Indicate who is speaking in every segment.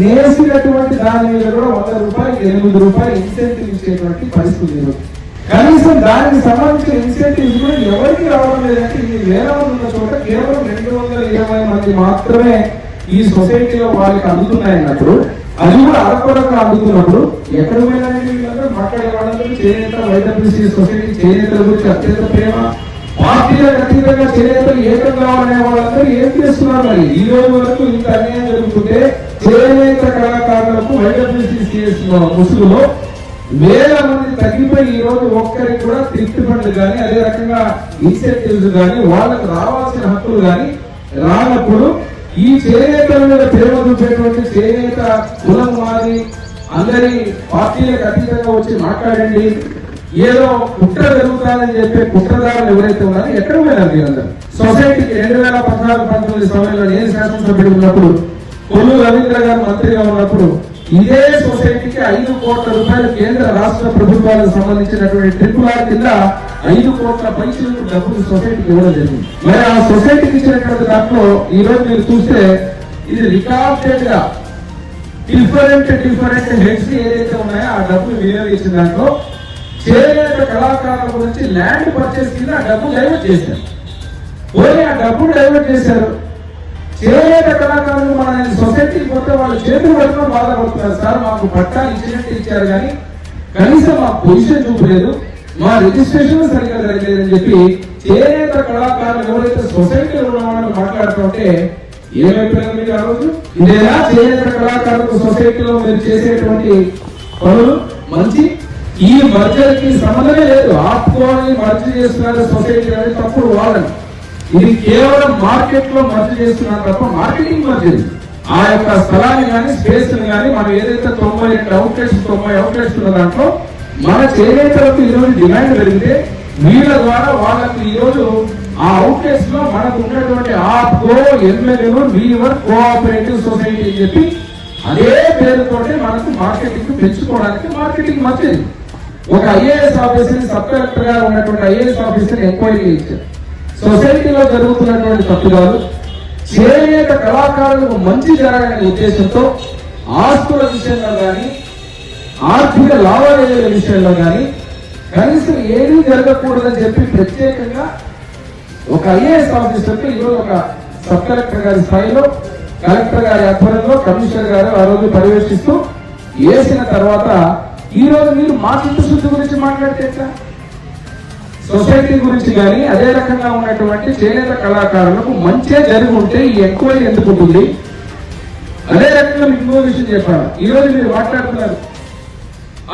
Speaker 1: నేసినటువంటి దాని మీద కూడా 100 రూపాయలు 8 రూపాయలు ఇన్సెంటివ్ ఇచ్చేటువంటి పరిస్థితి. కనీసం దానికి సంబంధించిన ఇన్సెంటివ్స్ కూడా ఎవరికి రావడం లేదంటే ఈ వేల మంది ఉన్న చోట కేవలం 220 మంది మాత్రమే ఈ సొసైటీలో వాళ్ళకి అందుతున్నాయన్నప్పుడు, అది కూడా అరకొరగా అందుతున్నప్పుడు ఎక్కడ పోయినారంటే వీళ్ళందరూ మాట్లాడే వాళ్ళందరూ చేనేత వైద్యశ్రీ సొసైటీ చేనేతల గురించి అత్యంత ప్రేమ, పార్టీలకు అతీతంగా చేనేతలు ఏకం కావాలనే వాళ్ళందరూ ఏం చేస్తున్నారు? మరి ఈ రోజు వరకు ఇంత అన్యాయం జరుగుతుంటే చేనేత కళాకారులకు వైద్యశ్రీ ముసుగులో వేల మంది తగ్గిపోయి ఈ రోజు ఒక్కరికి కూడా థ్రిఫ్ట్ ఫండ్లు కానీ అదే రకంగా ఇన్సెంటివ్స్ కానీ వాళ్ళకు రావాల్సిన హక్కులు కానీ రానప్పుడు ఈ చేనేతల మీద ప్రేమ చూపేటువంటి చేనేత కులం మాది అందరి పార్టీలకు అతీతంగా వచ్చి మాట్లాడండి, ఏదో కుట్ర జరుగుతుందని చెప్పే కుట్రదారులు ఎవరైతే ఉన్నారో ఎక్కడ పోయినారు మీరందరూ? సొసైటీకి 2014-19 సమయంలో నేను శాసనసభ్యుడు ఉన్నప్పుడు, కొల్లు రవీంద్ర గారు మంత్రిగా ఉన్నప్పుడు ఇదే సొసైటీకి 5 కోట్ల రూపాయలు కేంద్ర రాష్ట్ర ప్రభుత్వాలకు సంబంధించినటువంటి RRR కింద 5 కోట్ల పైసలు డబ్బులు సొసైటీకి ఇవ్వడం జరిగింది. మరి ఆ సొసైటీకి ఇచ్చినటువంటి దాంట్లో ఈ రోజు మీరు చూస్తే ఇది రికార్డెడ్ గా డిఫరెంట్ హెడ్స్ ఏదైతే ఉన్నాయో ఆ డబ్బులు వినియోగించిన దాంట్లో చేనేత కళాకారుల గురించి ల్యాండ్ పర్చేస్ కింద ఆ డబ్బులు డైవర్ట్ చేశారు. పోయి ఆ డబ్బులు డైవర్ట్ చేశారు. చేనేత కళాకారులు మన సొసైటీకి పోతే వాళ్ళు చేతులు పట్టుకొని బాధపడుతున్నారు. సార్ మాకు పట్టాలు ఇచ్చినట్టు ఇచ్చారు కానీ కనీసం మాకు పొజిషన్ చూపలేదు, మా రిజిస్ట్రేషన్ సరిగ్గా జరగలేదని చెప్పి చేనేత కళాకారులు ఎవరైతే సొసైటీలో ఉన్న వాళ్ళని మాట్లాడుతుంటే ఏమైపోయారు మీరు ఆ రోజు? ఇదేనా చేనేత కళాకారులకు సొసైటీలో మీరు చేసేటువంటి పనులు మంచి? ఈ మర్జర్కి సంబంధమే లేదు. ఆపుకోని మర్జీ చేస్తున్నారు సొసైటీ అనేది తప్పుడు వాళ్ళని. ఇది కేవలం మార్కెట్ లో మర్జీ చేస్తున్నారు తప్ప మార్కెటింగ్ మర్జీ. ఆ యొక్క స్థలాన్ని కానీ స్పేస్ కానీ మనం ఏదైతే 90 అవుట్లెట్స్ ఉన్న దాంట్లో మన చేనేతలకు ఈరోజు డిమాండ్ పెరిగితే వీళ్ళ ద్వారా వాళ్ళకు ఈరోజు ఆ అవుట్లెట్స్ లో మనకు ఉన్నటువంటి ఆప్కో ఎమ్మెల్యేలు వీవర్ కోఆపరేటివ్ సొసైటీ అని చెప్పి అదే పేరుతోటి మనకు మార్కెటింగ్ పెంచుకోవడానికి మార్కెటింగ్ మర్చేది. ఒక ఐఏఎస్ ఆఫీసర్ సబ్ కలెక్టర్ గా ఉన్నటువంటి ఐఏఎస్ ఆఫీసర్ ఎంక్వైరీ ఇచ్చారు. సొసైటీలో జరుగుతున్నటువంటి తప్పుదాలు చేనేత కళాకారులకు మంచి జరగని ఉద్దేశంతో ఆస్తుల విషయంలో కానీ ఆర్థిక లావాదేవీల విషయంలో కానీ కనీసం ఏమీ జరగకూడదని చెప్పి ప్రత్యేకంగా ఒక ఐఏఎస్ ఆఫీసర్తో ఈరోజు ఒక సబ్ కలెక్టర్ గారి స్థాయిలో కలెక్టర్ గారి ఆధ్వర్యంలో కమిషనర్ గారు ఆ రోజు పర్యవేక్షిస్తూ వేసిన తర్వాత ఈ రోజు మీరు మా చిత్తశుద్ధి గురించి మాట్లాడితే ఎట్లా? సొసైటీ గురించి కానీ అదే రకంగా ఉన్నటువంటి చేనేత కళాకారులకు మంచిగా జరిగి ఉంటే ఈ ఎంక్వైరీ ఎందుకు ఉంటుంది? అదే రకంగా మీకు ఇంకో విషయం చెప్పాను. ఈ రోజు మీరు మాట్లాడుతున్నారు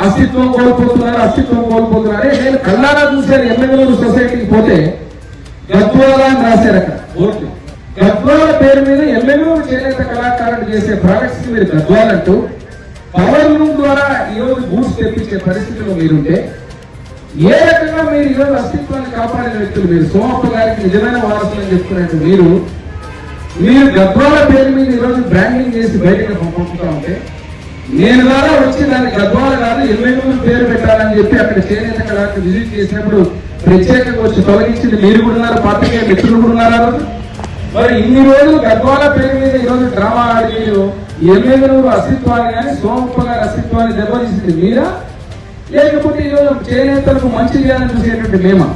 Speaker 1: అస్తిత్వం కోల్పోతున్నారు. నేను కళ్ళారా చూశాను. ఎమ్మెల్యేలు సొసైటీకి పోతే గద్వాల అని రాశారు అక్కడ బోర్డు. గద్వాల పేరు మీద ఎమ్మెల్యేలు చేనేత కళాకారులు చేసే ప్రాజెక్ట్స్ మీరు గద్వాలంటూ పవర్ రూమ్ ద్వారా ఈరోజు బూట్స్ తెప్పించే పరిస్థితిలో మీరుంటే ఏ రకంగా మీరు ఈరోజు అస్తిత్వాన్ని కాపాడిన వ్యక్తులు మీరు సోమప్ప గారికి నిజమైన వారసులని చెప్పుకున్నట్టు మీరు గద్వాల పేరు మీద ఈరోజు బ్రాండింగ్ చేసి బయటకు పంపుతా ఉంటే నేను ద్వారా వచ్చి దాన్ని గద్వాల కాదు ఎమ్మెల్యేలు పేరు పెట్టాలని చెప్పి అక్కడ చేనేత కళాకారులు విజిట్ చేసినప్పుడు ప్రత్యేకంగా వచ్చి తొలగించింది మీరు కూడా ఉన్నారు, పార్టీకి మిత్రులు కూడా ఉన్నారు. మరి ఇన్ని రోజులు గద్వాల పేరు మీద ఈరోజు డ్రామా ఆడి మీరు ఎమ్మెల్యేలు అస్తిత్వాన్ని కానీ సోమప్ప గారి అస్తిత్వాన్ని దెబ్బతీసింది మీరా, లేకపోతే ఈరోజు చేనేతలకు మంచి చేయాలని చూసేటువంటి మేమా?